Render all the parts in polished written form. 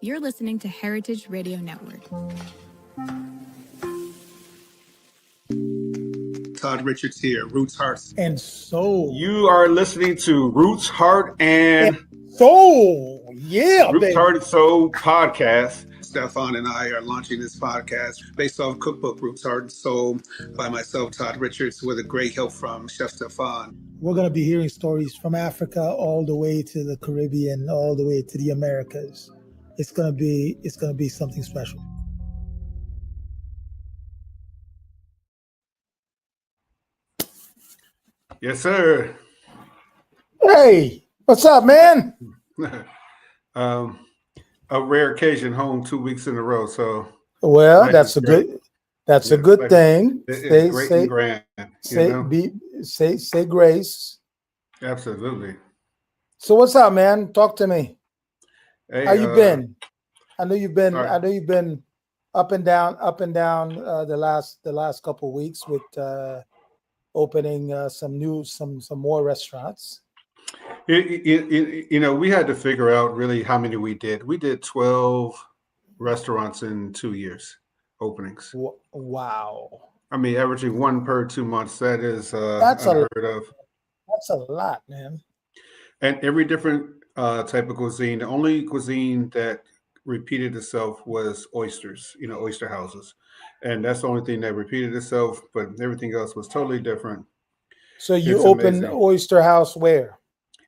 You're listening to Heritage Radio Network. Todd Richards here, Roots, Hearts, and Soul. You are listening to Roots, Heart, and Soul. Yeah, Roots, baby. Heart, and Soul podcast. Stephan and I are launching this podcast based off cookbook Roots, Heart, and Soul by myself, Todd Richards, with a great help from Chef Stephan. We're going to be hearing stories from Africa all the way to the Caribbean, all the way to the Americas. It's going to be something special. Yes, sir. Hey, what's up, man? A rare occasion, home 2 weeks in a row. So, well, that's a good. That's a good thing. It's great and grand. Say grace. Absolutely. So what's up, man? Talk to me. Hey, how you been? I know you've been. Sorry. I know you've been up and down the last couple of weeks with opening some more restaurants. You know, we had to figure out really how many we did. We did 12 restaurants in 2 years openings. Wow. I mean, averaging one per 2 months. That is that's unheard of. That's a lot, man. And every different type of cuisine. The only cuisine that repeated itself was oysters, oyster houses. And that's the only thing that repeated itself, but everything else was totally different. So you opened Oyster House where?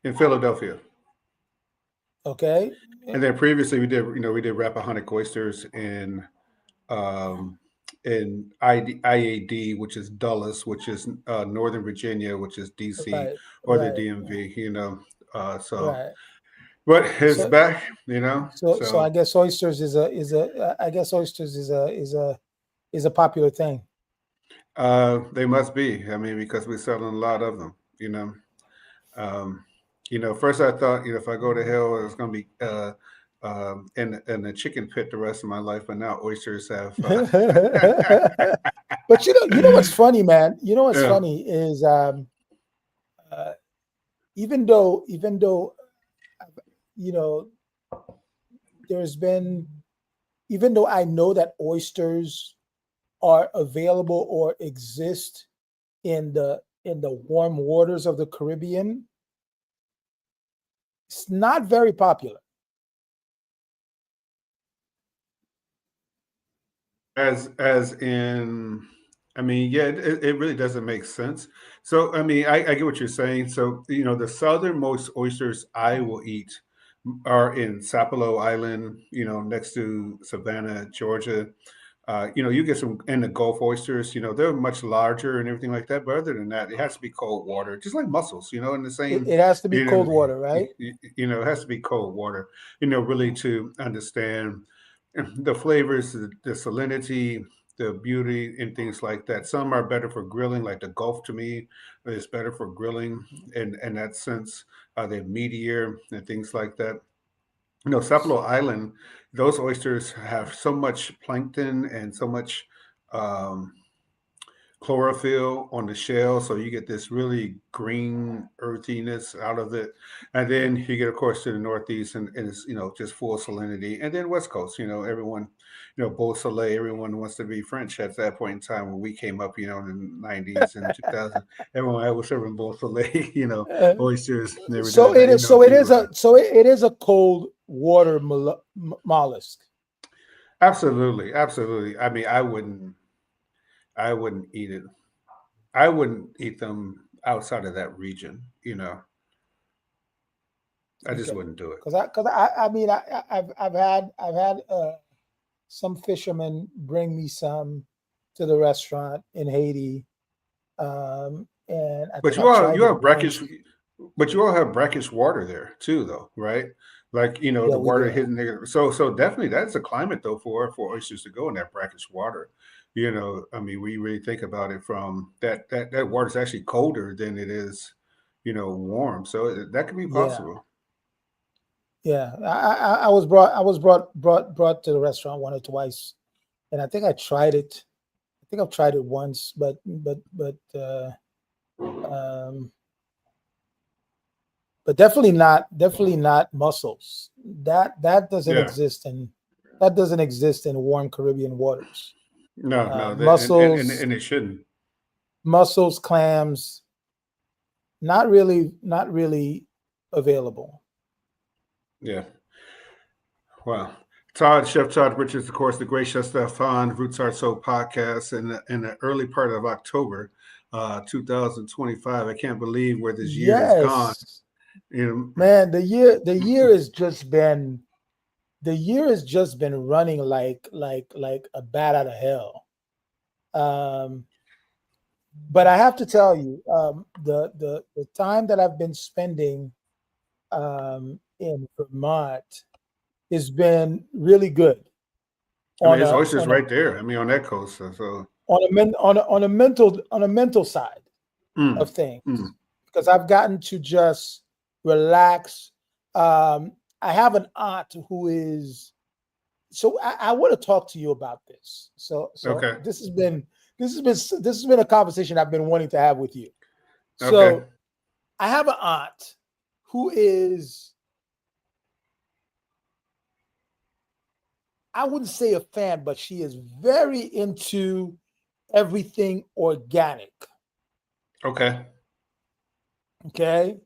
In Philadelphia. Okay. And then previously we did Rappahannock oysters in IAD, which is Dulles, which is Northern Virginia, which is DC, the DMV, Right. But it's back, So I guess oysters is a popular thing. They must be. I mean, because we're selling a lot of them, First I thought, if I go to hell, it's going to be in a chicken pit the rest of my life. But now oysters have. But you know what's funny, man. You know what's funny is even though there's been, even though I know that oysters are available or exist in the warm waters of the Caribbean, it's not very popular. As in, I mean, yeah, it really doesn't make sense. So, I mean, I get what you're saying. So, the southernmost oysters I will eat are in Sapelo Island, next to Savannah, Georgia. You get some in the Gulf oysters, they're much larger and everything like that. But other than that, it has to be cold water, just like mussels, in the same. It has to be cold water, right? It has to be cold water, really to understand the flavors, the salinity, the beauty, and things like that. Some are better for grilling, like the Gulf to me is better for grilling in that sense. They're meatier and things like that. Sapelo Island, those oysters have so much plankton and so much chlorophyll on the shell, so you get this really green earthiness out of it. And then you get, of course, to the Northeast, and it's just full salinity. And then West Coast, everyone, Beau Soleil, everyone wants to be French at that point in time when we came up, in the 90s and 2000. Everyone was serving Beau Soleil, oysters. And everything. So it is a cold water mollusk. Absolutely. I mean, I wouldn't eat it. I wouldn't eat them outside of that region. I just wouldn't do it. Because I mean, I've had some fishermen bring me some to the restaurant in Haiti, and but you all have brackish. But you all have brackish water there too, though, right? Like the water hitting there. So definitely that's a climate though for oysters to go in that brackish water. I mean, we really think about it from that water is actually colder than it is, warm. So that could be possible. Yeah, I was brought to the restaurant once or twice, and I think I tried it. I think I've tried it once, but but definitely not mussels. That doesn't Yeah. exist in warm Caribbean waters. No, no, Mussels, and it shouldn't. clams, not really available. Yeah. Wow. Chef Todd Richards, of course, the great Chef Stephan, Roots Art Soul podcast in the early part of October, 2025. I can't believe where this year has gone. Yes, You man. The year has just been running like a bat out of hell. Um, but I have to tell you, the time that I've been spending in Vermont has been really good I mean, on it's a oysters right there. I mean, on that coast. So, on a mental side of mm, things, mm. because I've gotten to just relax. I have an aunt who is so I want to talk to you about this. So Okay. this has been a conversation I've been wanting to have with you. Okay. So I have an aunt who is, I wouldn't say a fan, but she is very into everything organic. Okay. Okay.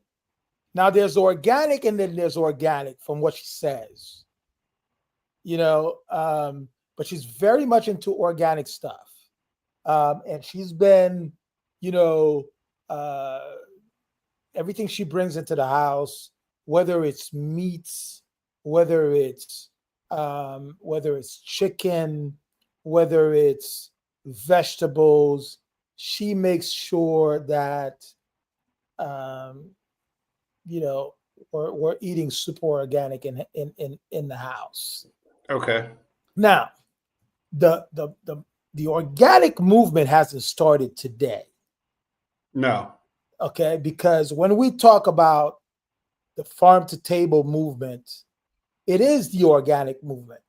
Now there's organic and then there's organic from what she says, but she's very much into organic stuff. And she's been, you know, uh, everything she brings into the house, whether it's meats, whether it's whether it's chicken, whether it's vegetables, she makes sure that um, you know we're eating super organic in the house. Okay. Now, the organic movement hasn't started today, No. okay? Because when we talk about the farm to table movement, it is the organic movement.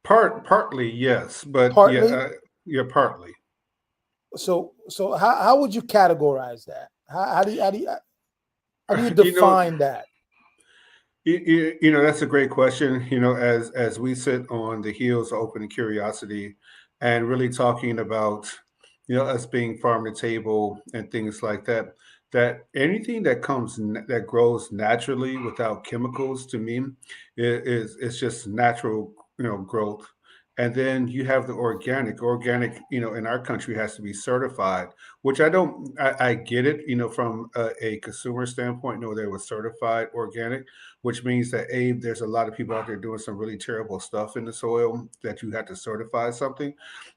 Partly, yes, but yeah, Partly. yeah, partly. So how would you categorize that? How do you You know, define that? that's a great question. As we sit on the heels of open curiosity and really talking about, us being farm to table and things like that, that anything that that grows naturally without chemicals to me is just natural, growth. And then you have the organic. Organic, in our country has to be certified, which I get it, from a consumer standpoint, they were certified organic, which means that there's a lot of people out there doing some really terrible stuff in the soil that you have to certify something.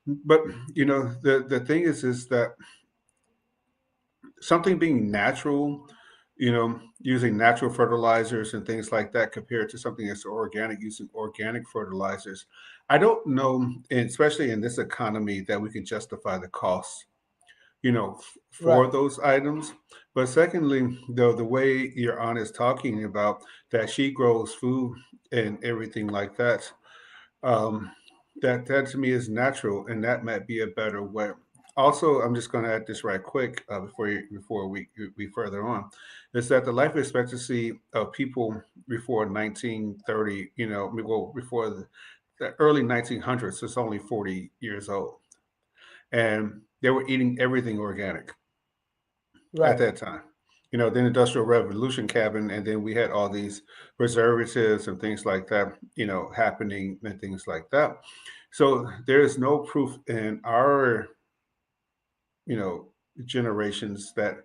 But the thing is that something being natural, using natural fertilizers and things like that compared to something that's organic using organic fertilizers, I don't know, and especially in this economy, that we can justify the cost for Right, those items. But secondly, though, the way your aunt is talking about that she grows food and everything like that, um, that to me is natural, and that might be a better way. Also, I'm just going to add this right quick before we further on, is that the life expectancy of people before 1930, well, before the early 1900s, is only 40 years old, and they were eating everything organic at right, that time. Then Industrial Revolution cabin, and then we had all these preservatives and things like that, happening and things like that. So there is no proof in our, you know, generations that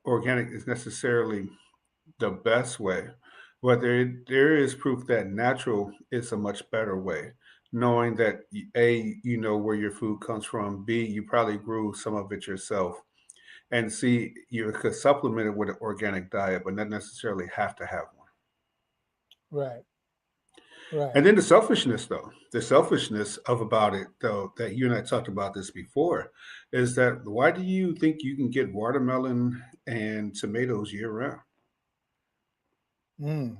organic is necessarily the best way, but there is proof that natural is a much better way. Knowing that A, you know where your food comes from, B, you probably grew some of it yourself, and C, you could supplement it with an organic diet, but not necessarily have to have one. right, right. And then the selfishness of about it, though, that you and I talked about this before, is that why do you think you can get watermelon and tomatoes year round? Mm,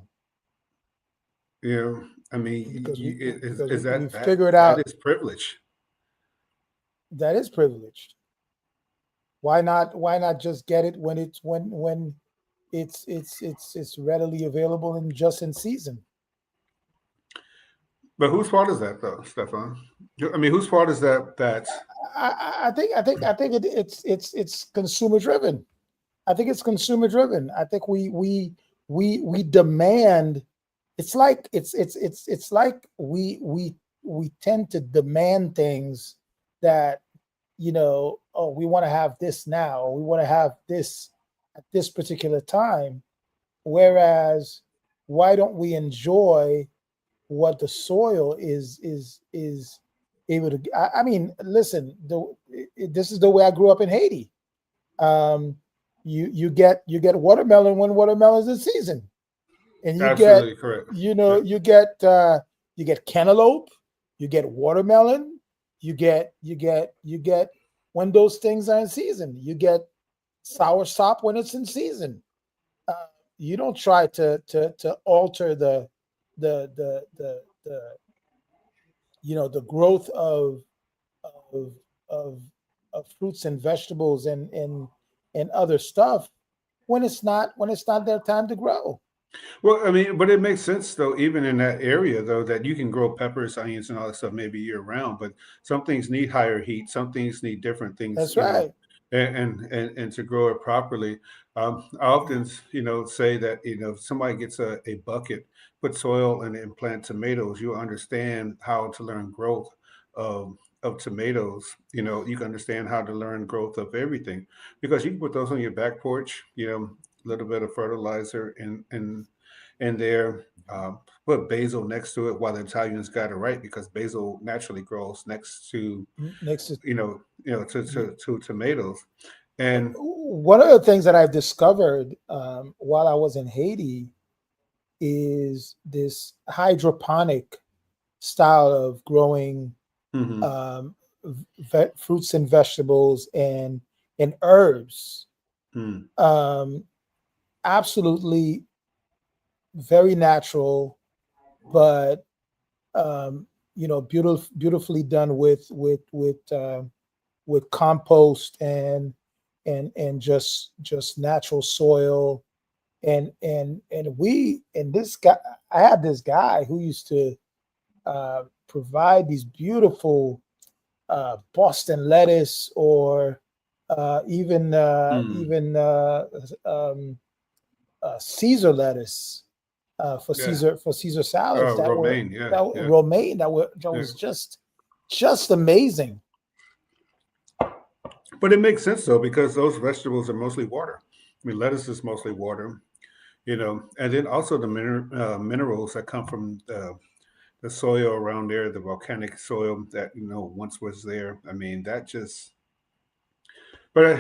I mean, because is we that figured that out is privilege? that is privileged. Why not just get it when it's when it's readily available and just in season. But whose fault is that, though, Stefan? I mean, whose fault is that? That I think it's consumer driven. I think it's consumer driven. I think we demand. It's like we tend to demand things that, oh, we want to have this now, or we want to have this at this particular time. Whereas, why don't we enjoy what the soil is able to? I mean, listen, this is the way I grew up in Haiti. Um, you get watermelon when watermelon's in season, and you get absolutely correct. you know Yeah. you get cantaloupe, you get watermelon, you get when those things are in season. You get sour sop when it's in season. Uh, you don't try to alter the the growth of of of fruits and vegetables and other stuff when it's not their time to grow. Well, I mean, but it makes sense though, even in that area though, that you can grow peppers, onions, and all that stuff maybe year round. But some things need higher heat, some things need different things, That's right. and to grow it properly. I often, say that if somebody gets a bucket, put soil in it and plant tomatoes, you'll understand how to learn growth of tomatoes. You can understand how to learn growth of everything because you can put those on your back porch. A little bit of fertilizer in there. Put basil next to it while the Italians got it right because basil naturally grows next to Next to to tomatoes. And one of the things that I've discovered while I was in Haiti is this hydroponic style of growing mhm, um, fruits and vegetables and herbs. mm, Um, Absolutely very natural, but beautifully done with compost and just natural soil and this guy. I had this guy who used to provide these beautiful Boston lettuce or mm, Caesar lettuce yeah. for Caesar salads that were Romaine, yeah, that yeah, romaine that yeah. was just amazing. But it makes sense though because those vegetables are mostly water. I mean, lettuce is mostly water, and then also the minerals that come from the soil around there, the volcanic soil that once was there. I mean, that just. But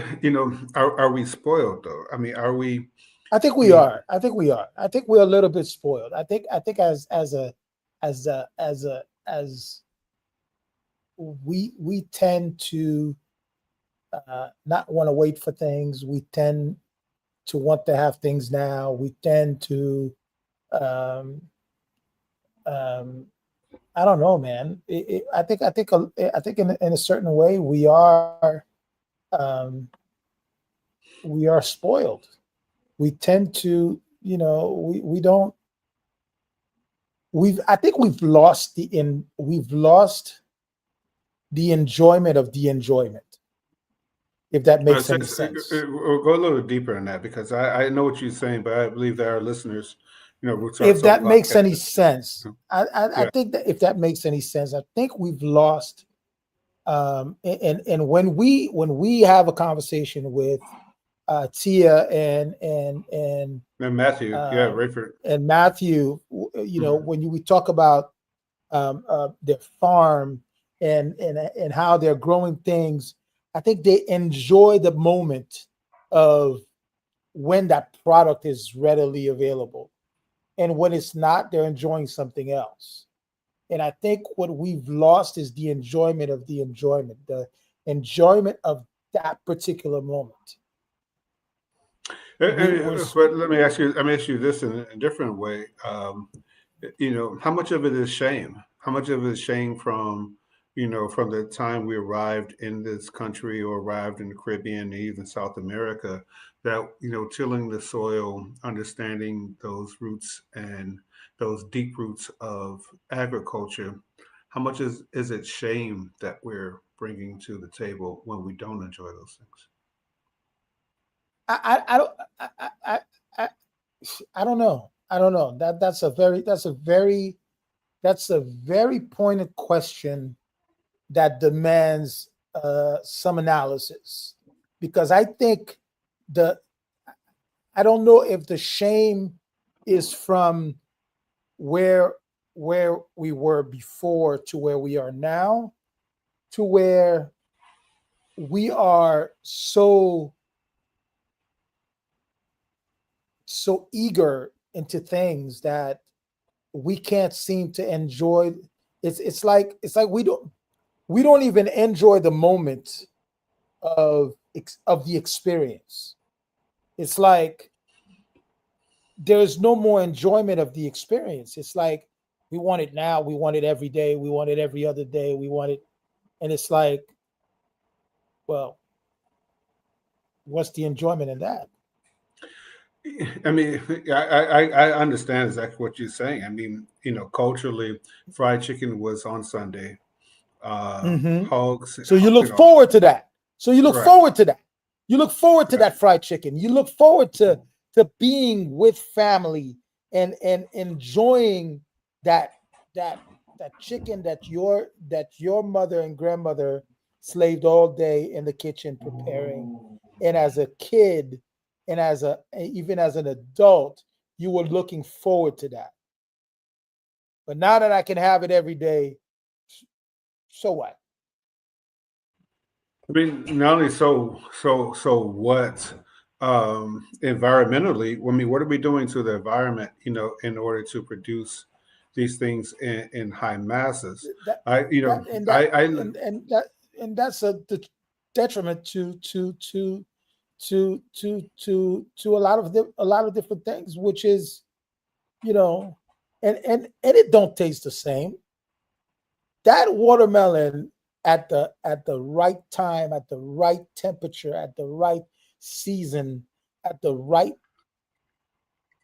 are we spoiled though? I mean, are we? I think I we mean, are. I think we are. I think we're a little bit spoiled. I think as we tend to not want to wait for things. We tend to want to have things now. We tend to um, um, I don't know, man. I think in a certain way um, we are spoiled. We tend to, we don't. I think we've lost the enjoyment of the enjoyment, if that makes any sense. we'll go a little deeper in that because I know what you're saying, but I believe that our listeners, Roots Art If Soul that makes any podcast. sense, I Yeah. think that if that makes any sense, I think we've lost. And when we have a conversation with Tia And Matthew, yeah, uh, Rayford. and Matthew, Mhm. when we talk about their farm and how they're growing things, I think they enjoy the moment of when that product is readily available, and when it's not, they're enjoying something else. And I think what we've lost is the enjoyment of that particular moment. We're But let me ask you. Let me ask you this in a different way. How much of it is shame? How much of it is shame from from the time we arrived in this country or arrived in the Caribbean and even South America, that, tilling the soil, understanding those roots and those deep roots of agriculture, how much is it shame that we're bringing to the table when we don't enjoy those things? I don't I, I don't know. I don't know. That's a very pointed question that demands some analysis, because I think the I don't know if the shame is from where we were before to where we are now, to where we are so eager into things that we can't seem to enjoy. It's like we don't even enjoy the moment of the experience. It's like there's no more enjoyment of the experience. It's like we want it now, we want it every day, we want it every other day, we want it, and it's like, well, what's the enjoyment in that? I mean, I understand exactly what you're saying. I mean, culturally, fried chicken was on Sunday. Mm-hmm. Hogs, So you look forward to that. So you look right, forward to that. You look forward to right. that fried chicken. You look forward to being with family and enjoying that that that chicken that your mother and grandmother slaved all day in the kitchen preparing. And as a kid, and even as an adult, you were looking forward to that. But now that I can have it every day, so what? I mean, not only so what, environmentally, I mean, what are we doing to the environment, in order to produce these things in high masses? that I, you know, that and that I, and that's a detriment to a lot of different things, which is, you know, and it don't taste the same. That watermelon at the right time, at the right temperature, at the right season, at the right,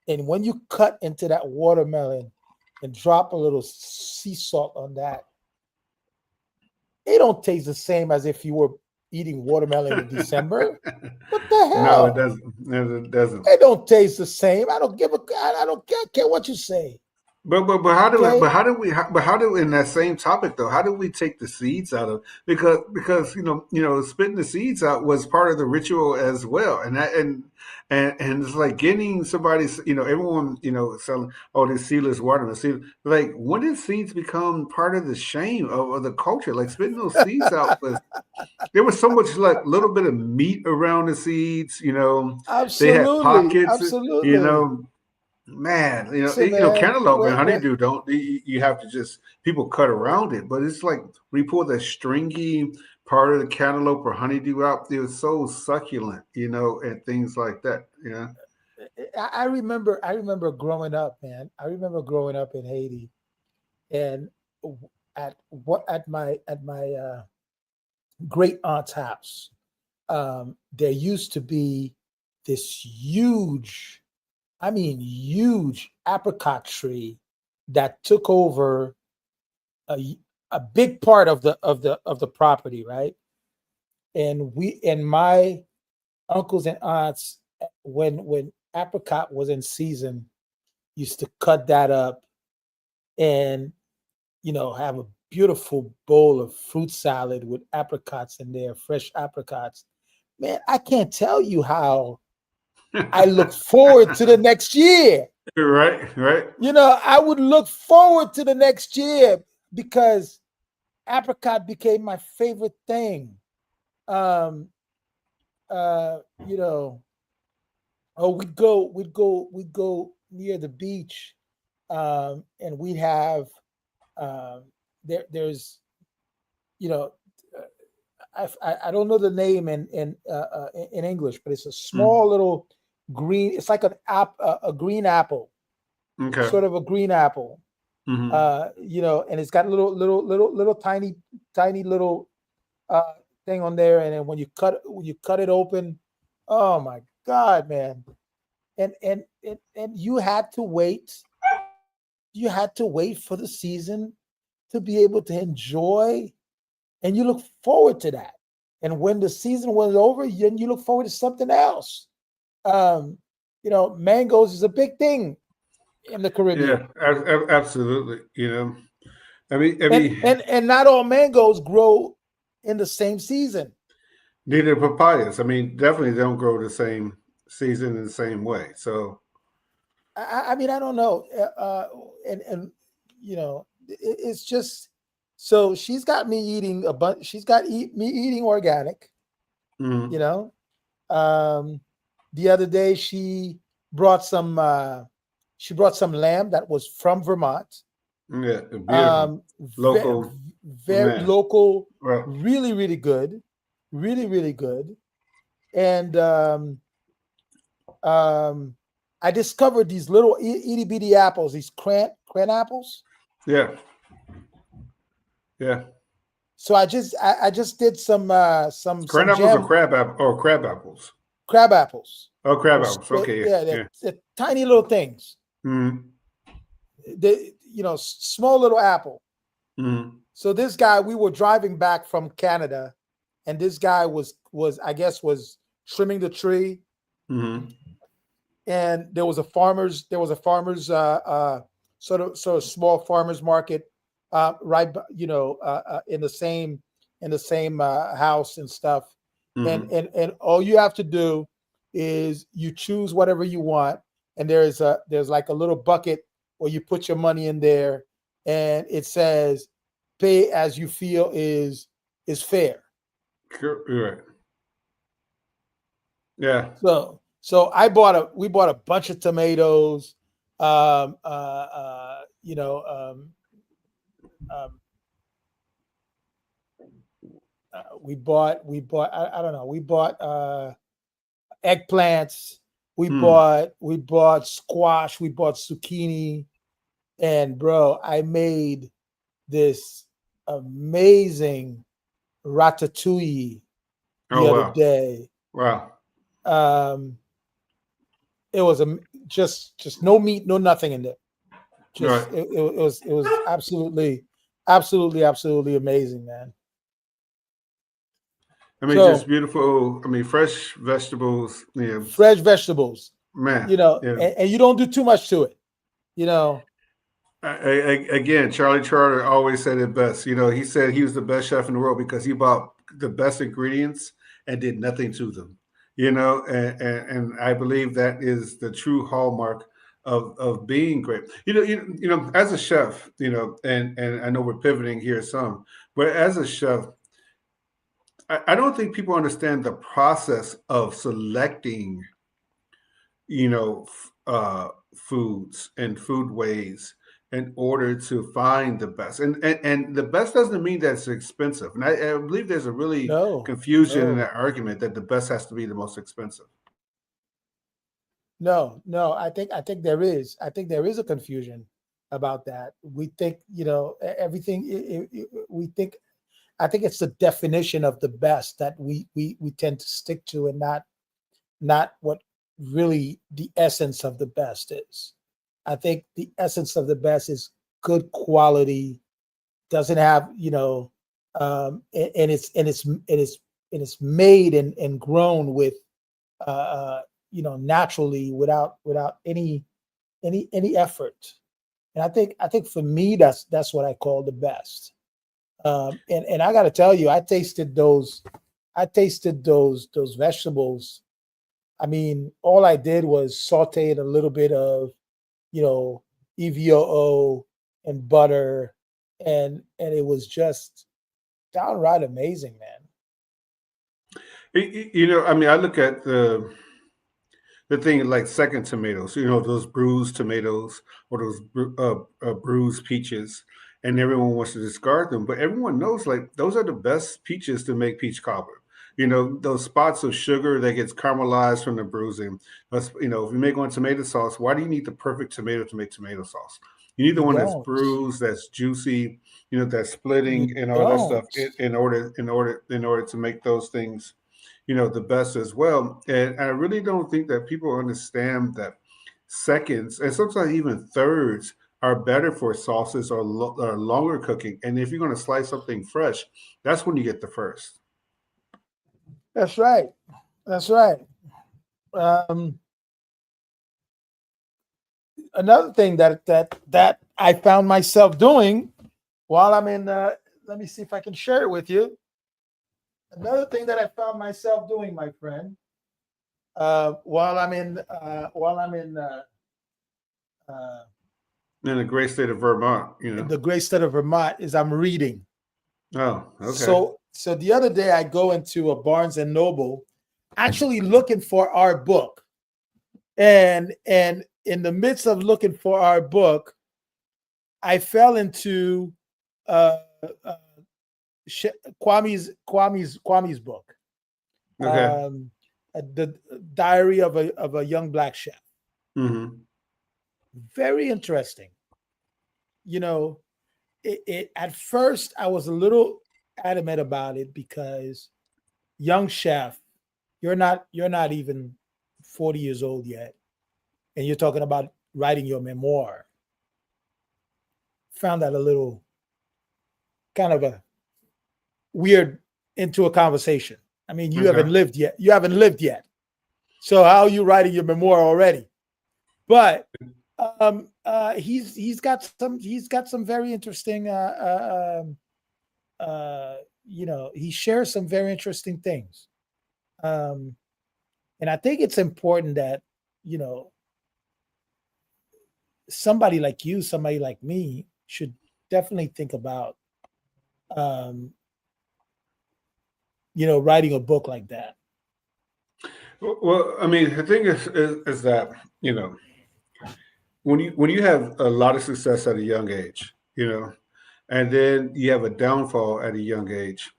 and when you cut into that watermelon and drop a little sea salt on that, it don't taste the same as if you were eating watermelon in December. What the no, it hell? doesn't. No, it doesn't. It don't taste the same. I don't give a. I don't care what you say. But how do Okay. but how do, in that same topic though, how do we take the seeds out of, because spitting the seeds out was part of the ritual as well, and that and it's like getting somebody's, everyone, selling, oh, this seedless watermelon seed, like, when did seeds become part of the shame of the culture? Like, spitting those seeds out was, there was so much, like, little bit of meat around the seeds, they had Absolutely. pockets, you Absolutely. know Man, Listen, man. cantaloupe and honeydew don't. You have to just, people cut around it, but it's like we pull the stringy part of the cantaloupe or honeydew out. It was so succulent, and things like that. Yeah. I remember growing up, man. I remember growing up in Haiti, and at my great aunt's house, there used to be this huge, I mean, huge apricot tree that took over a big part of the property, right? And my uncles and aunts, when apricot was in season, used to cut that up and, have a beautiful bowl of fruit salad with apricots in there, fresh apricots. Man, I can't tell you how I look forward to the next year. Right. Right. I would look forward to the next year because apricot became my favorite thing. Um, you know, oh, we'd go near the beach, and we'd have, there's, you know, I don't know the name in English, but it's a Mm. small little green. It's like a green apple, Okay. sort of a green apple, You know, and it's got little tiny little thing on there, and then when you cut it open, oh my God, man! And you had to wait. You had to wait for the season to be able to enjoy, and you look forward to that. And when the season was over, you look forward to something else. You know, mangoes is a big thing in the Caribbean. Yeah, absolutely. You know, And not all mangoes grow in the same season. neither papayas. I mean, definitely they don't grow the same season in the same way. So I mean, I don't know. And you know, it's just so she's got me eating a bunch. She's got me eating organic. You know, the other day she brought some lamb that was from Vermont. yeah, beautiful. Local, very man. local, Well, really good, really good. And I discovered these little itty bitty apples, these cran apples. yeah. Yeah. So I just did some Crab apples jam. or crab apple or crab apples? Crab apples. Oh, crab apples. Okay. Yeah, Yeah. they're tiny little things. They, you know, small little apple. So this guy, we were driving back from Canada, and this guy was I guess was trimming the tree. And there was a farmer's sort of small farmer's market right, you know, in the same house and stuff. And all you have to do is you choose whatever you want, and there's like a little bucket where you put your money in there, and it says pay as you feel is fair. Right. Yeah. So we bought a bunch of tomatoes. You know, we bought I don't know, we bought eggplants, we bought squash, we bought zucchini, and bro, I made this amazing ratatouille the other day. Wow. It was just no meat, no nothing in there. Just right. it was absolutely amazing, man. I mean, just beautiful. I mean, fresh vegetables. You know, fresh vegetables, man. You know, and you don't do too much to it. You know. Again, Charlie Charter always said it best. You know, he said he was the best chef in the world because he bought the best ingredients and did nothing to them. You know, and I believe that is the true hallmark of being great. You know, as a chef, you know, and I know we're pivoting here some, but as a chef, I don't think people understand the process of selecting, you know, foods and food ways in order to find the best. And the best doesn't mean that it's expensive. And I believe there's a really confusion in that argument that the best has to be the most expensive. No, I think there is. I think there is a confusion about that. We think, you know, everything. We think. I think it's the definition of the best that we tend to stick to, and not what really the essence of the best is. I think the essence of the best is good quality, doesn't have, you know, and it's made and grown with, you know, naturally without any effort. And I think for me that's what I call the best. And I got to tell you, I tasted those vegetables. I mean, all I did was saute a little bit of, you know, EVOO and butter, and it was just downright amazing, man. You know, I mean, I look at the thing like second tomatoes, you know, those bruised tomatoes or those bruised peaches, and everyone wants to discard them, but everyone knows like those are the best peaches to make peach cobbler. You know, those spots of sugar that gets caramelized from the bruising. You know, if you make one tomato sauce, why do you need the perfect tomato to make tomato sauce? You need the You one that's don't. bruised, that's juicy, that's splitting You and all that stuff don't. in order to make those things, the best as well. And I really don't think that people understand that seconds and sometimes even thirds are better for sauces or longer cooking. And if you're going to slice something fresh, that's when you get the first. That's right. That's right. Um, Another thing that I found myself doing while I'm in. Let me see if I can share it with you. Another thing that I found myself doing, my friend, uh, In the great state of Vermont. the great state of Vermont, is I'm reading. Oh, okay. So the other day I go into a Barnes and Noble, actually looking for our book, and in the midst of looking for our book, I fell into uh, uh, Kwame's book, Okay. the Diary of a Young Black Chef. Mm-hmm. Very interesting. You know, it at first I was a little adamant about it because young chef, you're not even 40 years old yet, and you're talking about writing your memoir. Found that a little kind of a weird into a conversation. I mean, you Okay. haven't lived yet. You haven't lived yet. So how are you writing your memoir already? But he's got some very interesting he shares some very interesting things. Um, and I think it's important that you know somebody like you, somebody like me, should definitely think about um, writing a book like that. Well, I mean, the thing is that you know when you have a lot of success at a young age, and then you have a downfall at a young age,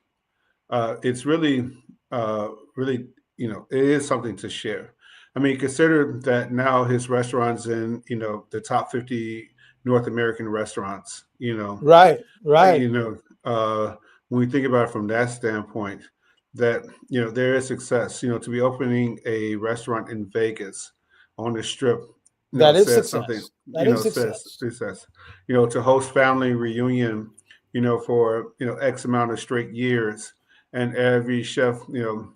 it's really, it is something to share. I mean, consider that now his restaurants in, the top 50 North American restaurants, Right, uh, right. you know, uh, when we think about it from that standpoint, that, there is success, to be opening a restaurant in Vegas on the strip, That is says something, success. That is says, success. it says, to host family reunion, for, X amount of straight years. And every chef,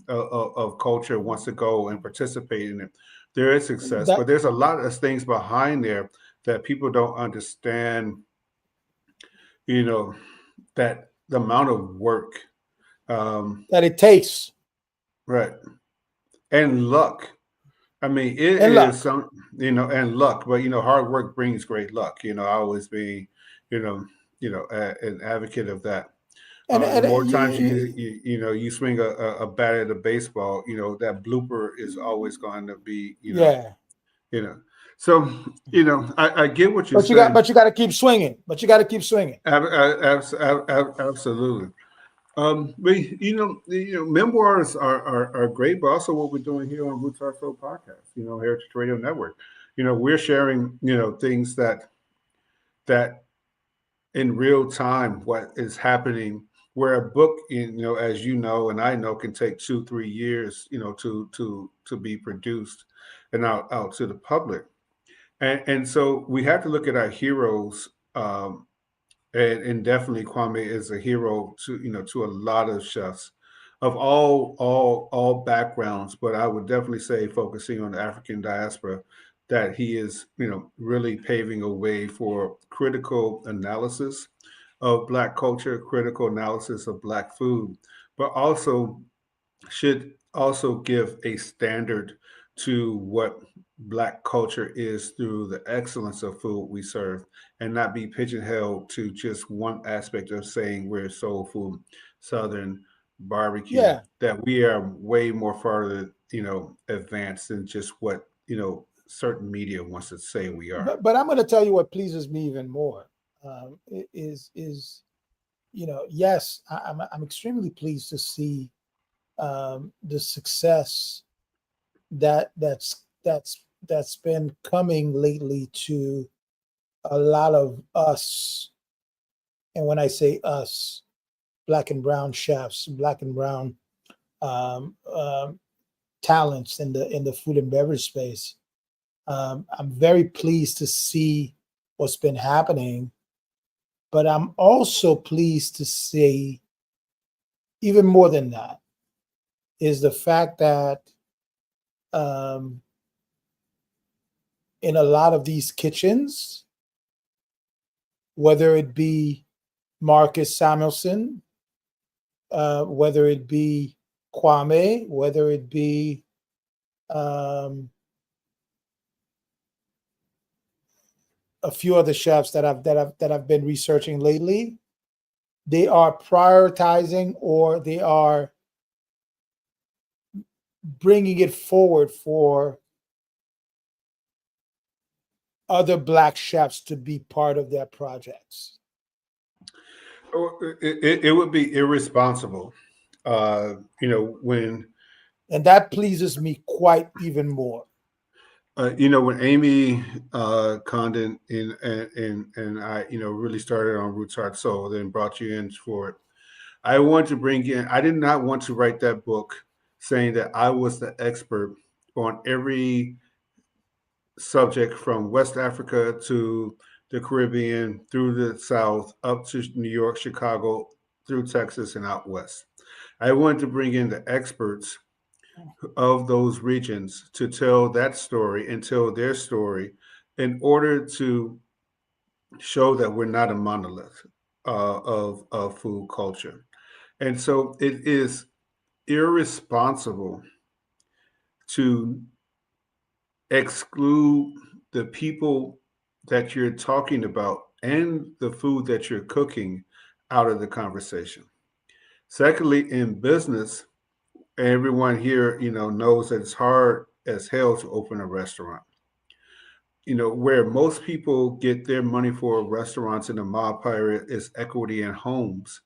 of culture wants to go and participate in it. There is success, That but there's a lot of things behind there that people don't understand, you know, that the amount of work, um, that it takes right, and luck. I mean, it and is luck. some, and luck, but hard work brings great luck. I always be, you know, an advocate of that. And The and more you, times you you you, you know you swing a bat at a baseball, that blooper is always going to be, yeah. you know. So, I get what you're But you got saying. but you got to keep swinging. But you got to keep swinging. Absolutely. But memoirs are great, but also what we're doing here on Roots Our Soul podcast, Heritage Radio Network. We're sharing, things that in real time what is happening. Where a book, as and I know, can take 2-3 years, to be produced and out to the public. And so we have to look at our heroes. And definitely Kwame is a hero to a lot of chefs of all backgrounds, but I would definitely say focusing on the African diaspora, that he is really paving a way for critical analysis of Black culture, critical analysis of Black food, but also should also give a standard to what Black culture is through the excellence of food we serve, and not be pigeonholed to just one aspect of saying we're soul food, Southern barbecue, Yeah. that we are way more farther, advanced than just what, certain media wants to say we are. But I'm going to tell you what pleases me even more. Is yes, I'm extremely pleased to see the success that's been coming lately to a lot of us, and when I say us, black and brown chefs, black and brown um, um, talents in the food and beverage space. I'm very pleased to see what's been happening, but I'm also pleased to see, even more than that, is the fact that um, in a lot of these kitchens, whether it be Marcus Samuelson, whether it be Kwame, whether it be um, a few other chefs that I've been researching lately, they are prioritizing, or they are bringing it forward for other black chefs to be part of their projects. It would be irresponsible, when And that pleases me quite even more. when Amy Condon and I, really started on Roots Heart Soul, then brought you in for it. I wanted to bring in. I did not want to write that book saying that I was the expert on every subject from West Africa to the Caribbean, through the South, up to New York, Chicago, through Texas, and out west. I wanted to bring in the experts of those regions to tell that story and tell their story in order to show that we're not a monolith of food culture. And so it is irresponsible to exclude the people that you're talking about and the food that you're cooking out of the conversation. Secondly, in business, everyone here, knows that it's hard as hell to open a restaurant. Where most people get their money for restaurants in the mob pirate is equity in homes.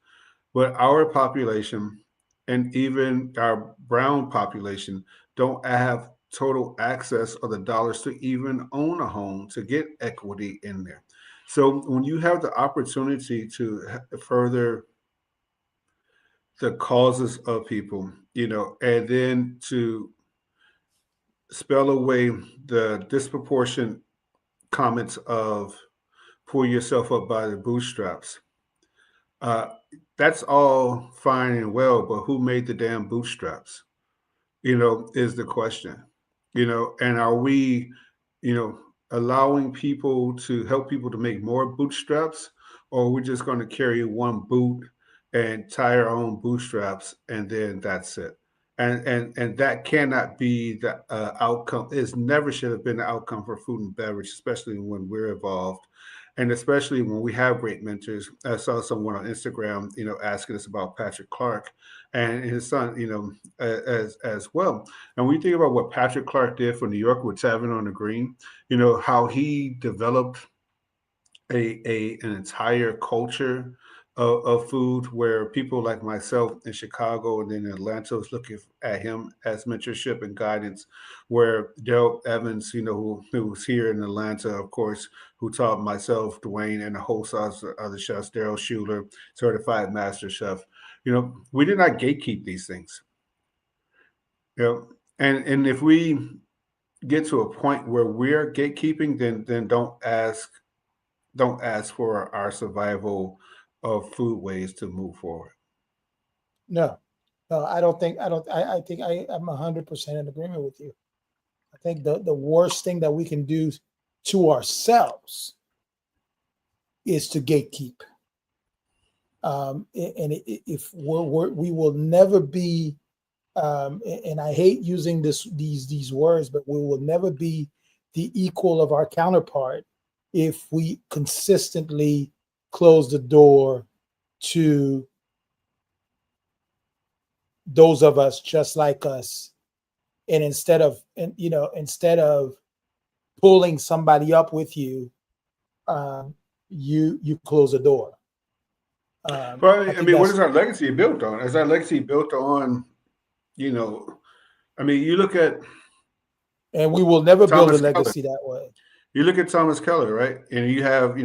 But our population and even our brown population don't have total access or the dollars to even own a home to get equity in there. So when you have the opportunity to further the causes of people, and then to spell away the disproportionate comments of pull yourself up by the bootstraps. Uh, that's all fine and well, but who made the damn bootstraps? Is the question. And are we, you know, allowing people to help people to make more bootstraps, or are we just going to carry one boot and tie our own bootstraps, and then that's it? And that cannot be the outcome. It's never should have been the outcome for food and beverage, especially when we're involved, and especially when we have great mentors. I saw someone on Instagram, asking us about Patrick Clark and his son, as well. And when you think about what Patrick Clark did for New York with Tavern on the Green, how he developed an entire culture of food where people like myself in Chicago and then in Atlanta was looking at him as mentorship and guidance, where Dale Evans, who was here in Atlanta, of course, who taught myself, Dwayne, and a host of other chefs, Daryl Schuler, certified master chef. We did not gatekeep these things. And if we get to a point where we're gatekeeping, then don't ask for our survival of food ways to move forward. No, no, I think I'm 100% in agreement with you. I think the worst thing that we can do to ourselves is to gatekeep. If we will never be, and I hate using these words, but we will never be the equal of our counterpart if we consistently close the door to those of us just like us, and instead of pulling somebody up with you, you close the door. Well, I mean, what is our legacy built on? Is our legacy built on, you look at, and we will never build a Thomas legacy that way. You look at Thomas Keller, right? And you have,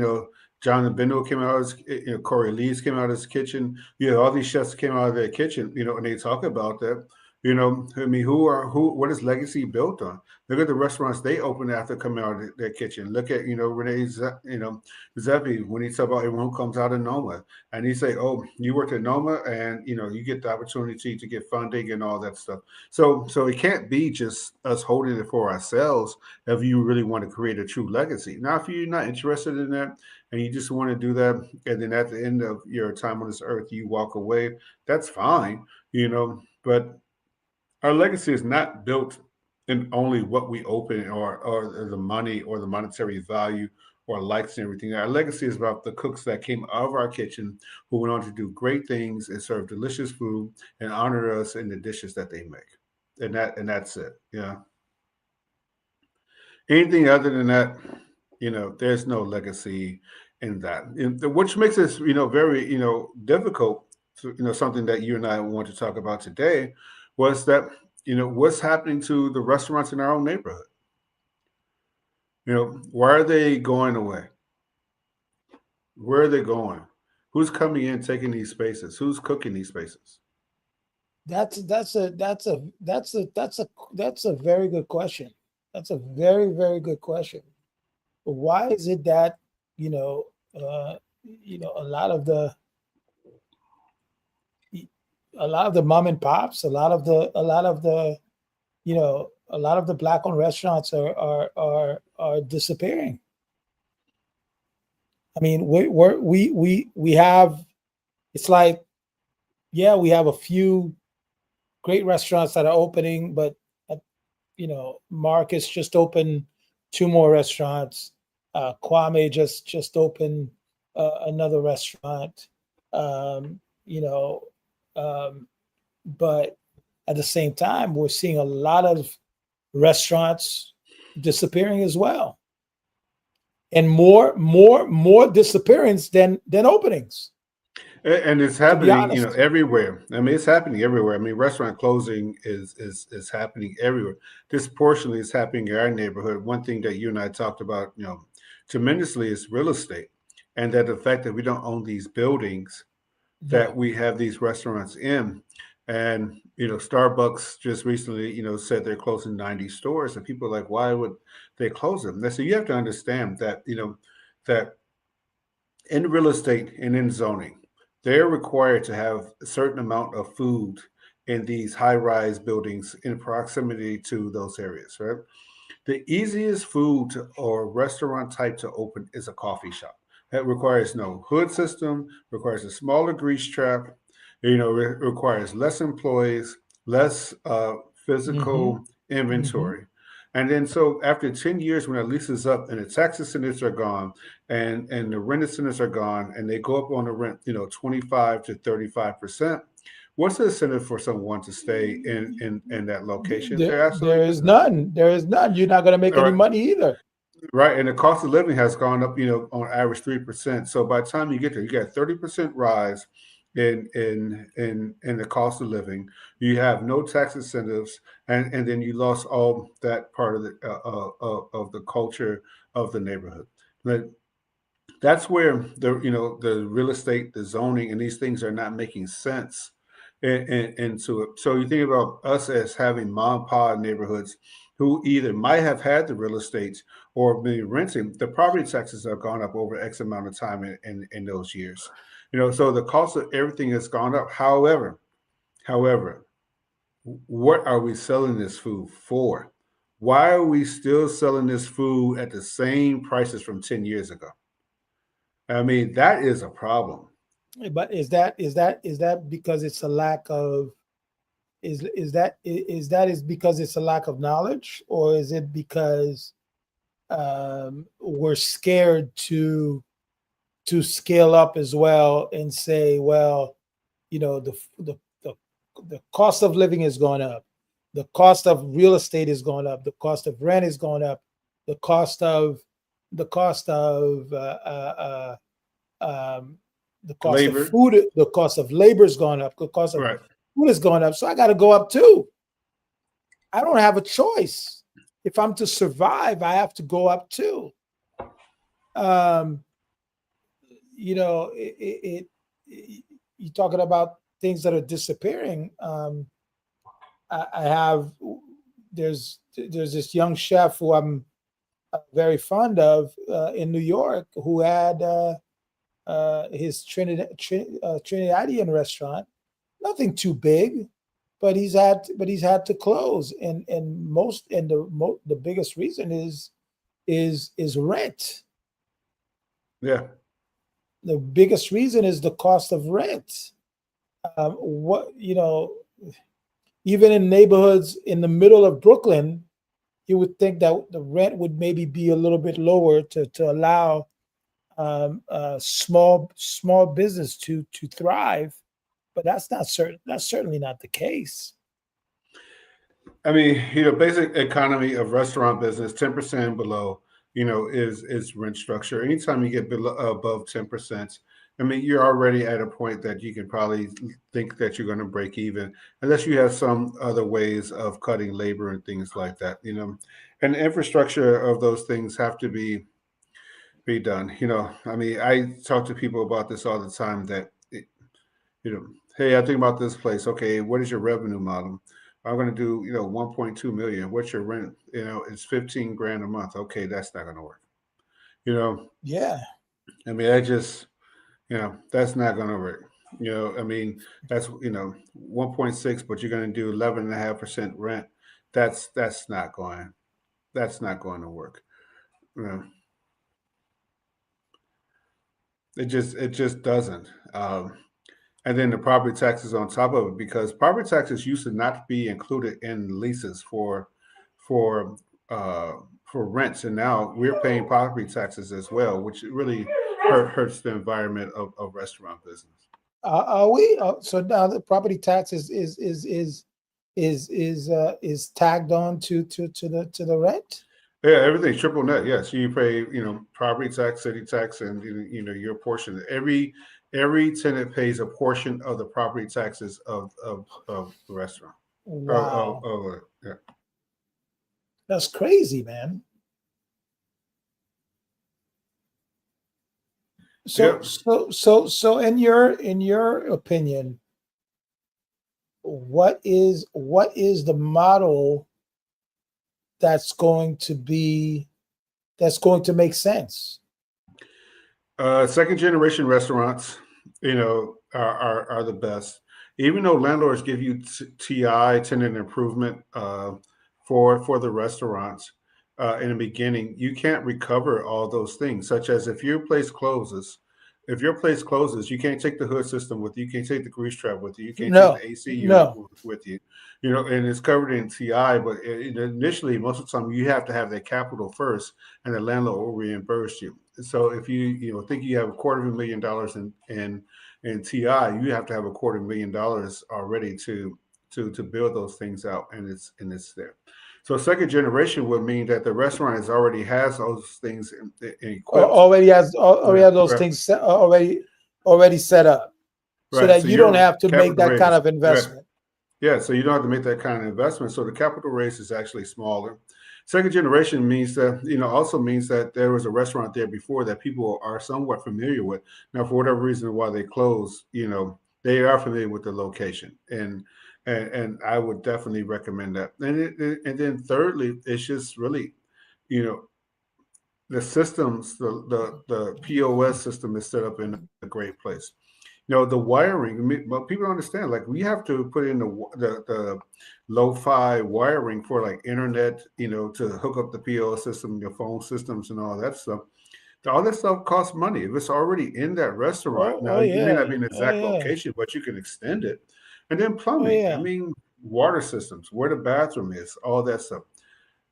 Jonathan Bendel came out of his, Corey Lees came out of his kitchen. You have all these chefs came out of their kitchen, and they talk about that. I mean, what is legacy built on? Look at the restaurants they opened after coming out of their kitchen. Look at, Zeppi, when he talk about everyone who comes out of Noma. And he say, oh, you worked at Noma and, you get the opportunity to get funding and all that stuff. So it can't be just us holding it for ourselves if you really want to create a true legacy. Now, if you're not interested in that and you just want to do that, and then at the end of your time on this earth, you walk away, that's fine, but our legacy is not built in only what we open or the money or the monetary value or likes and everything. Our legacy is about the cooks that came out of our kitchen who went on to do great things and serve delicious food and honor us in the dishes that they make. And that's it. Yeah. Anything other than that, there's no legacy in that, which makes this, very, difficult. Something that you and I want to talk about today was that, what's happening to the restaurants in our own neighborhood? Why are they going away? Where are they going? Who's coming in, taking these spaces? Who's cooking these spaces? That's a very good question. That's a very, very good question. But why is it that a lot of the mom and pops, a lot of the black-owned restaurants are disappearing? I mean, we have, it's like, yeah, we have a few great restaurants that are opening, but Marcus just opened 2 more restaurants. Kwame just opened another restaurant. But at the same time, we're seeing a lot of restaurants disappearing as well, and more disappearance than openings. And it's happening, everywhere. I mean, it's happening everywhere. I mean, restaurant closing is happening everywhere. Disproportionately, it's happening in our neighborhood. One thing that you and I talked about, tremendously is real estate, and that the fact that we don't own these buildings that we have these restaurants in. And Starbucks just recently, said they're closing 90 stores, and people are like, why would they close them? And so you have to understand that, that in real estate and in zoning, they're required to have a certain amount of food in these high-rise buildings in proximity to those areas, right? The easiest food or restaurant type to open is a coffee shop. That requires no hood system, requires a smaller grease trap, requires less employees, less physical inventory. And then so after 10 years, when that lease is up and the tax incentives are gone and the rent incentives are gone and they go up on the rent, 25 to 35%, what's the incentive for someone to stay in that location? There is none. There is none. You're not going to make any money either. Right. And the cost of living has gone up, on average 3%. So by the time you get there, you got 30% rise in the cost of living. You have no tax incentives, and then you lost all that part of the culture of the neighborhood. But that's where the real estate, the zoning, and these things are not making sense into it. So you think about us as having mom and pop neighborhoods who either might have had the real estate or been renting. The property taxes have gone up over X amount of time in those years. So the cost of everything has gone up. However, what are we selling this food for? Why are we still selling this food at the same prices from 10 years ago? I mean, that is a problem. But is that because it's a lack of is because it's a lack of knowledge, or is it because we're scared to scale up as well and say, well, the cost of living is going up, the cost of real estate is going up, the cost of rent is going up, the cost of Labor. of food, the cost of labor is going up, the cost of food is going up. So I got to go up too. I don't have a choice. if I'm to survive, I have to go up too. Um, you're talking about things that are disappearing. I have there's this young chef who I'm very fond of in New York who had his Trinidadian restaurant. Nothing too big, but he's had to close, and the biggest reason is rent. Yeah. The biggest reason is the cost of rent. Even in neighborhoods in the middle of Brooklyn, you would think that the rent would maybe be a little bit lower to allow small business to thrive, but that's not certain. That's certainly not the case. I mean, basic economy of restaurant business, 10% below, is rent structure. Anytime you get above 10%, I mean, you're already at a point that you can probably think that you're going to break even, unless you have some other ways of cutting labor and things like that, And the infrastructure of those things have to be done. I mean, I talk to people about this all the time that, hey, I think about this place. Okay, what is your revenue model? I'm going to do, 1.2 million. What's your rent? It's 15 grand a month. Okay, that's not going to work. Yeah. I mean, I just, that's not going to work. I mean, that's, 1.6, but you're going to do 11.5% rent. That's not going to work. You know, it just doesn't. And then the property taxes on top of it, because property taxes used to not be included in leases for uh, for rents, and now we're paying property taxes as well, which really hurts the environment of restaurant business. Are we? So now the property tax is tagged on to the rent. Yeah, everything's triple net. Yes, you pay property tax, city tax, and your portion. Every tenant pays a portion of the property taxes of the restaurant. Wow, Yeah. that's crazy, man. So Yep. so in your opinion, what is the model that's going to be that's going to make sense? Second generation restaurants, are the best. Even though landlords give you TI, tenant improvement, for the restaurants, in the beginning, you can't recover all those things. Such as if your place closes, you can't take the hood system with you. You can't take the grease trap with you. You can't take No, the AC unit no. with you. And it's covered in TI. But initially, most of the time, you have to have that capital first, and the landlord will reimburse you. So if you think you have $250,000 in TI, you have to have $250,000 already to build those things out, and it's there. So second generation would mean that the restaurant has already those things equipped. Already Yeah, has those right, things already set up, so right. that So you don't your have to make capital that kind raise, of right. investment. Yeah, so you don't have to make that kind of investment. So the capital raise is actually smaller. Second generation means that, also means that there was a restaurant there before that people are somewhat familiar with. Now, for whatever reason why they closed, they are familiar with the location. And I would definitely recommend that. And then thirdly, it's just really, you know, the systems, the POS system is set up in a great place. The wiring, but people don't understand. Like we have to put in the lo-fi wiring for like internet, to hook up the POS system, your phone systems, and all that stuff. All that stuff costs money. If it's already in that restaurant, now Oh you may not yeah, be in the oh exact yeah, location, but you can extend it. And then oh plumbing. I yeah. mean, water systems, where the bathroom is, all that stuff.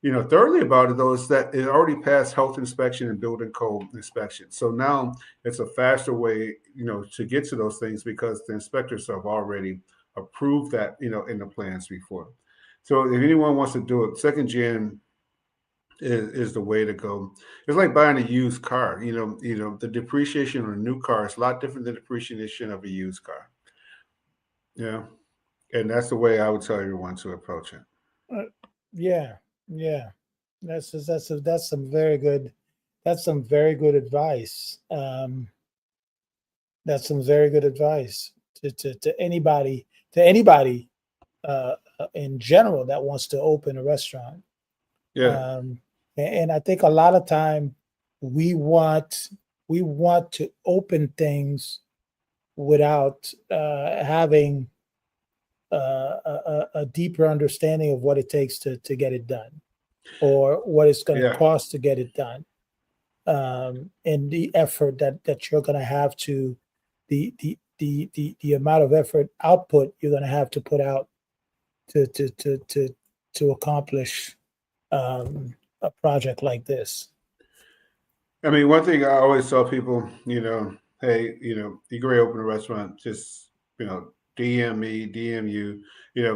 Thirdly about it though is that it already passed health inspection and building code inspection. So now it's a faster way, to get to those things because the inspectors have already approved that, in the plans before. So if anyone wants to do it, second gen is the way to go. It's like buying a used car. The depreciation on a new car is a lot different than the depreciation of a used car. Yeah. And that's the way I would tell everyone to approach it. Uh, yeah, yeah. That's some very good. That's some very good advice. That's some very good advice to anybody in general that wants to open a restaurant. Yeah. And I think a lot of time we want to open things without having a deeper understanding of what it takes to get it done, or what it's going to Yeah. cost to get it done, and the effort that you're going to have to the amount of effort output you're going to have to put out to accomplish a project like this. I mean, one thing I always tell people, hey, you go open a restaurant, just, DM me, DM you,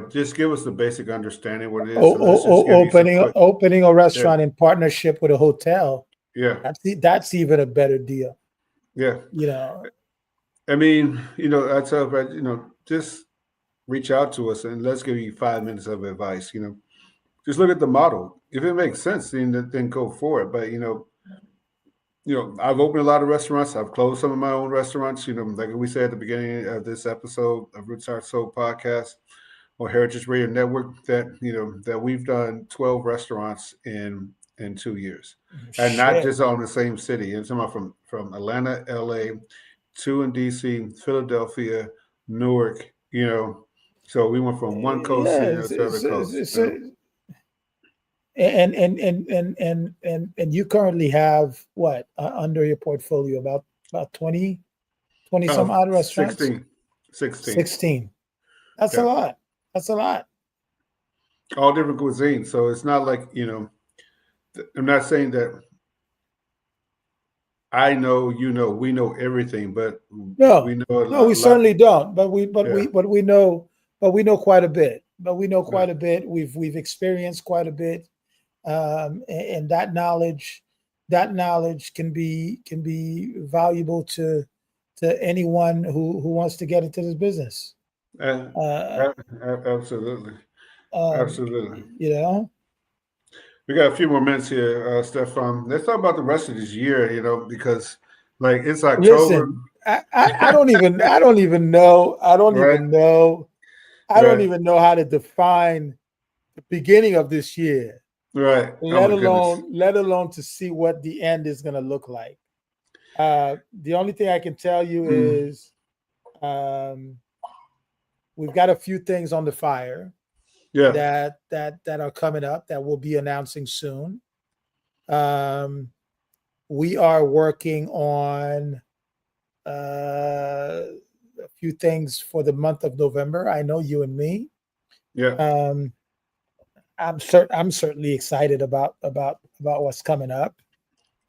just give us the basic understanding what it is. And let's just give you some quick. Opening a Yeah. restaurant in partnership with a hotel, Yeah. that's even a better deal. Yeah. You I mean, I tell, just reach out to us and let's give you 5 minutes of advice. Just look at the model. If it makes sense, then go for it. But I've opened a lot of restaurants. I've closed some of my own restaurants. Like we said at the beginning of this episode of Roots Heart Soul podcast or Heritage Radio Network, that we've done 12 restaurants in 2 years, and not Shit. just on the same city. I'm talking about from Atlanta, LA, 2 in DC, Philadelphia, Newark. So we went from one coast Yeah, to the other coast. and you currently have what under your portfolio about 20 some odd restaurants. 16. That's Yeah. a lot. That's a lot. All different cuisines. So it's not like, I'm not saying that I know, we know everything, but No, we know a lot. no, we certainly don't. But we know quite a bit. But we know quite a bit. We've experienced quite a bit, and that knowledge can be valuable to anyone who wants to get into this business. Absolutely. Absolutely. We got a few more minutes here, Stephan. Let's talk about the rest of this year, because like it's October. Listen, I don't even know. I don't even know. I don't even know how to define the beginning of this year. Right. Let alone to see what the end is going to look like. The only thing I can tell you is we've got a few things on the fire. Yeah. That are coming up that we'll be announcing soon. We are working on a few things for the month of November. I know you and me. Yeah. I'm certainly excited about what's coming up.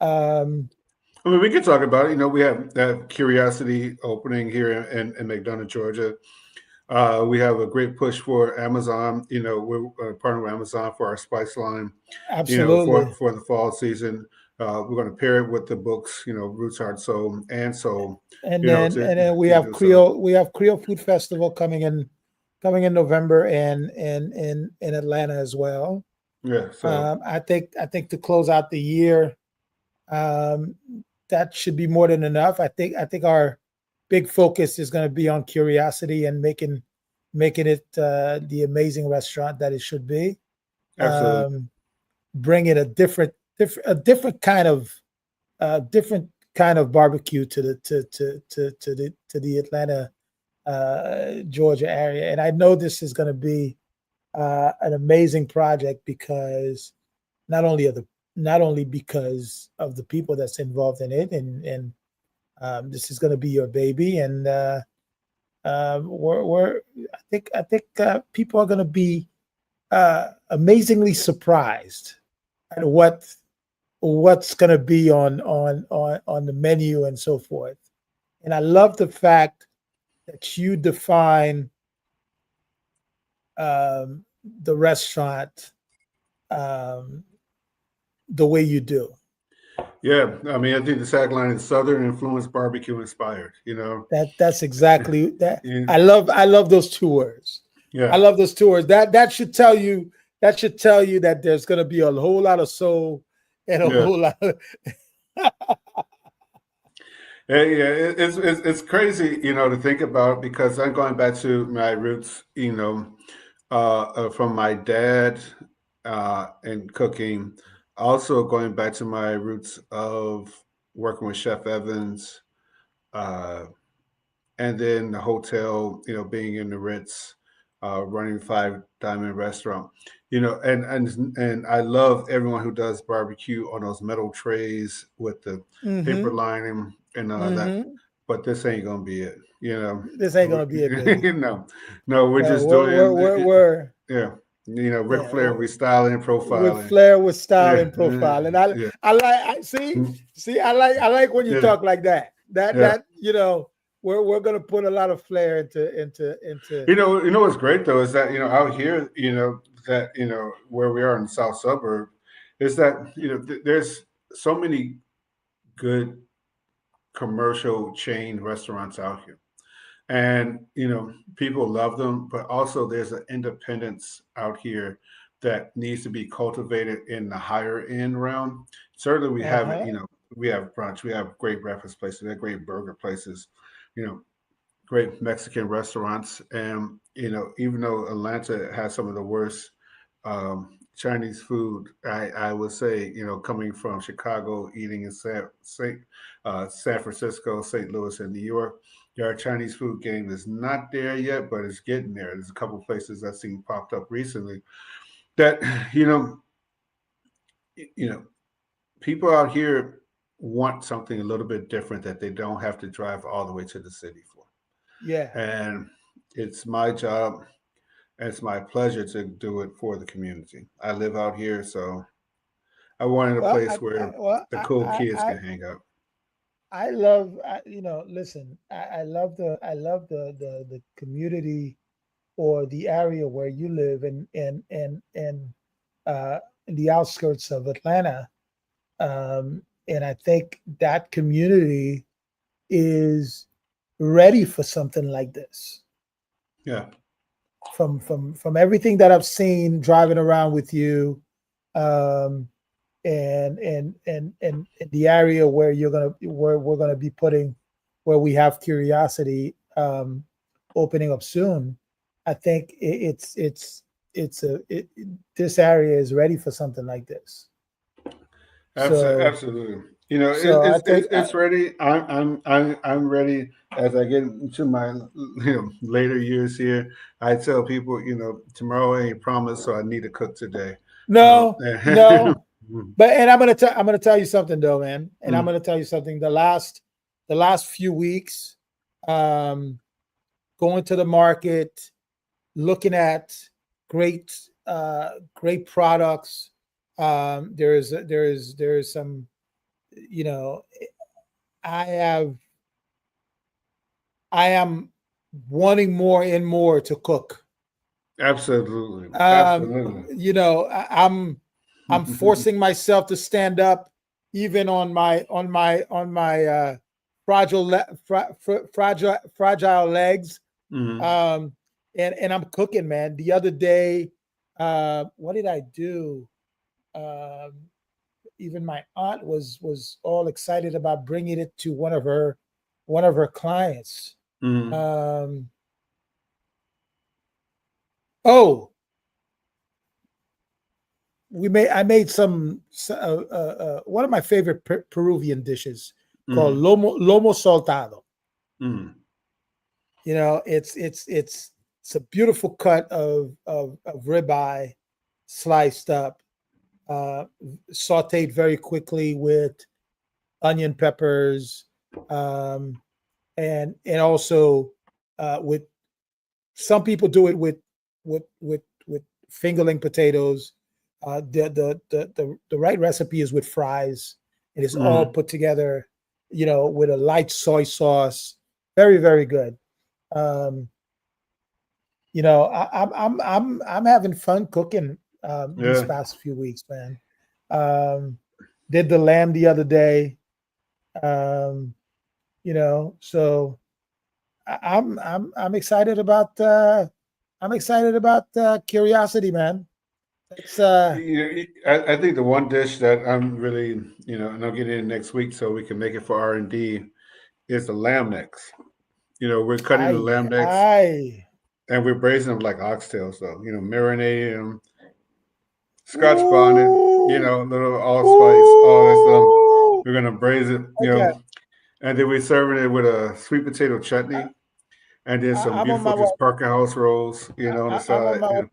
I mean, we can talk about it. We have that Curiosity opening here in McDonough, Georgia. We have a great push for Amazon. We're partnering with Amazon for our spice line. Absolutely. For the fall season. We're going to pair it with the books, Roots, Heart, Soul, and Soul. And then we have Creole Food Festival coming in November and in Atlanta as well. Yeah. So I think to close out the year, that should be more than enough. I think our big focus is going to be on Curiosity and making it the amazing restaurant that it should be. Absolutely. Bringing a different kind of barbecue to the Atlanta, Georgia area, and I know this is going to be an amazing project because not only because of the people that's involved in it, and this is going to be your baby, and I think people are going to be amazingly surprised at what's going to be on the menu and so forth. And I love the fact that you define the restaurant the way you do. Yeah, I mean, I think the tagline is Southern Influence Barbecue Inspired. That's exactly that. I love those two words. Yeah, I love those two words. That should tell you that should tell you that there's going to be a whole lot of soul and a Yeah. whole lot of It's crazy, to think about because I'm going back to my roots, from my dad and cooking. Also going back to my roots of working with Chef Evans, uh, and then the hotel, being in the Ritz, running Five Diamond Restaurant, and I love everyone who does barbecue on those metal trays with the paper hmm lining and that. hmm But this ain't gonna be it, this ain't going to be it, baby. no, no, we're No, just doing, yeah, Ric yeah, Flair restyling, with profiling, flair, with style yeah, and profile. And I like, see, I like when you yeah, talk like that. yeah. We're gonna put a lot of flair into. What's great though is that out here, that where we are in the south suburb, is that there's so many good commercial chain restaurants out here, and people love them, but also there's an independence out here that needs to be cultivated in the higher end realm. Certainly, we have it. Uh-huh. We have brunch, we have great breakfast places, we have great burger places. You know, Great Mexican restaurants. And, even though Atlanta has some of the worst Chinese food, I would say, coming from Chicago, eating in San Francisco, St. Louis, and New York, our Chinese food game is not there yet, but it's getting there. There's a couple of places I've seen popped up recently that, you know, you know, people out here want something a little bit different that they don't have to drive all the way to the city for. Yeah. And it's my job and it's my pleasure to do it for the community. I live out here, so I wanted a Well, place where the cool kids can hang out. I love, listen, I love the community or the area where you live in the outskirts of Atlanta. And I think that community is ready for something like this. Yeah, From everything that I've seen driving around with you, um, and the area where we're gonna be putting, where we have curiosity, opening up soon. I think this area is ready for something like this. So absolutely. I think It's ready. I'm ready. As I get into my later years here, I tell people, tomorrow ain't promised, so I need to cook today. no, Mm, no. But and I'm gonna tell you something though, man. And I'm mm, gonna tell you something. The last few weeks, um, going to the market, looking at great great products. There is some, you know, I have I am wanting more and more to cook. absolutely, Um, absolutely. I'm forcing myself to stand up, even on my fragile legs. Mhm. Um, and I'm cooking, man. The other day, what did I do? Um, Even my aunt was all excited about bringing it to one of her clients. Mhm. Um, oh, I made some one of my favorite Peruvian dishes called Mhm. lomo saltado. Mhm. It's a beautiful cut of ribeye sliced up, uh, sautéed very quickly with onion, peppers, um, and also with some people do it with fingerling potatoes. The right recipe is with fries. It is all Mhm. put together, with a light soy sauce. Very, very good. Um, I'm having fun cooking these Yeah, past few weeks, man. Um, did the lamb the other day. Um, so I'm excited about curiosity, man. It's I think the one dish that I'm really, and I'll get in next week so we can make it for R&D is the lamb necks. We're cutting the lamb necks I and we're braising them like oxtails, though. Marinating them, Scotch bonnet, ooh, little allspice, all that stuff. ooh. We're gonna braise it, Okay, and then we're serving it with a sweet potato I, chutney, and then some I'm on beautiful my way. just Parker House rolls, on the I'm on side. my way.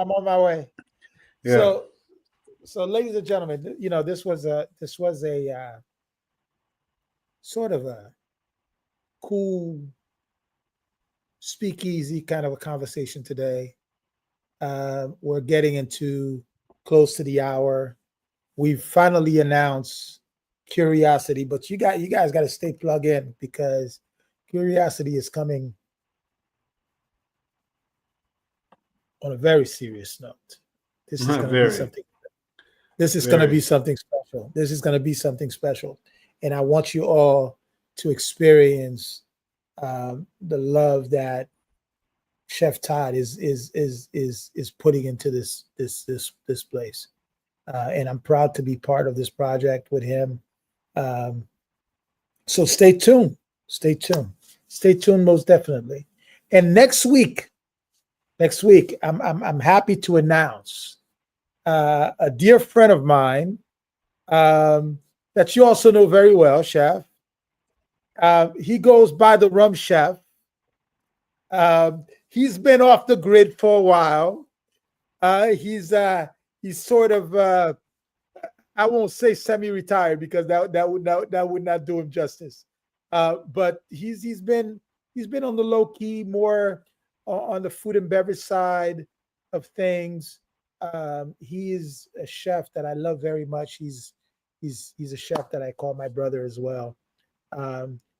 I'm on my way. Yeah. So, ladies and gentlemen, this was a sort of a cool speakeasy kind of a conversation today. We're getting into close to the hour. We've finally announced Curiosity, but you guys got to stay plugged in because Curiosity is coming on a very serious note. This is going to be Very, something. This is going to be very. something special. This is going to be something special, and I want you all to experience the love that Chef Todd is putting into this place, and I'm proud to be part of this project with him. Um, so stay tuned, stay tuned, stay tuned, most definitely. And next week, I'm happy to announce a dear friend of mine that you also know very well, Chef. He goes by the Rum Chef. He's been off the grid for a while. He's sort of I won't say semi-retired because that would not do him justice. But he's been on the low key, more on the food and beverage side of things. He is a chef that I love very much. He's a chef that I call my brother as well.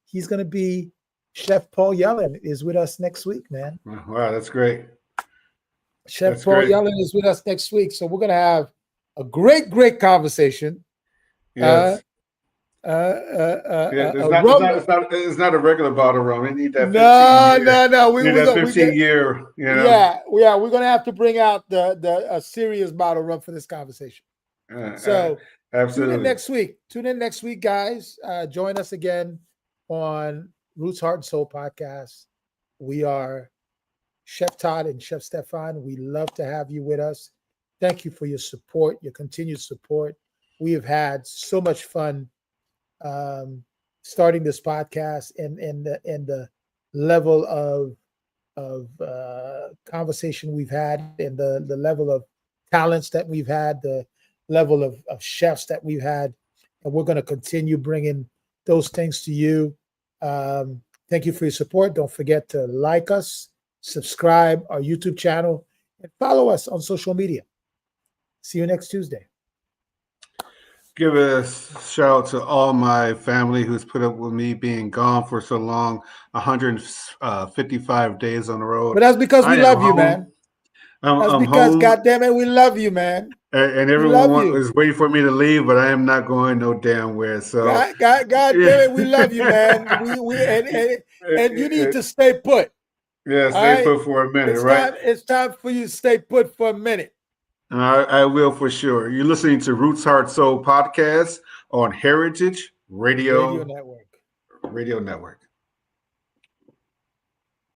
He's going to be Chef Paul Yellen is with us next week, man. Wow, that's great. Chef That's Paul great. Yellen is with us next week, so we're going to have a great conversation. Yes. A rum. It's not a regular bottle of rum. We need that 15 No, year. no, no. We Need we that go. We 15 get. year. Yeah. We're gonna have to bring out the a serious bottle rum for this conversation. So Absolutely. Tune in next week, guys. Join us again on Roots Heart and Soul podcast. We are Chef Todd and Chef Stephan. We love to have you with us. Thank you for your support, your continued support. We have had so much fun starting this podcast and the level of conversation we've had and the level of talents that we've had, the level of chefs that we've had, and we're going to continue bringing those things to you. Thank you for your support. Don't forget to like us, subscribe our YouTube channel, and follow us on social media. See you next Tuesday. Give a shout out to all my family who's put up with me being gone for so long, 155 days on the road. But that's because we love you, man. That's I'm because, home. goddamn it, we love you, man. And everyone is waiting for me to leave, but I am not going no damn where. So, God damn it, we love you, man. And you need to stay put. Yeah, stay put for a minute, right? It's time for you to stay put for a minute. I will for sure. You're listening to Roots Heart Soul podcast on Heritage Radio Network. Radio Network.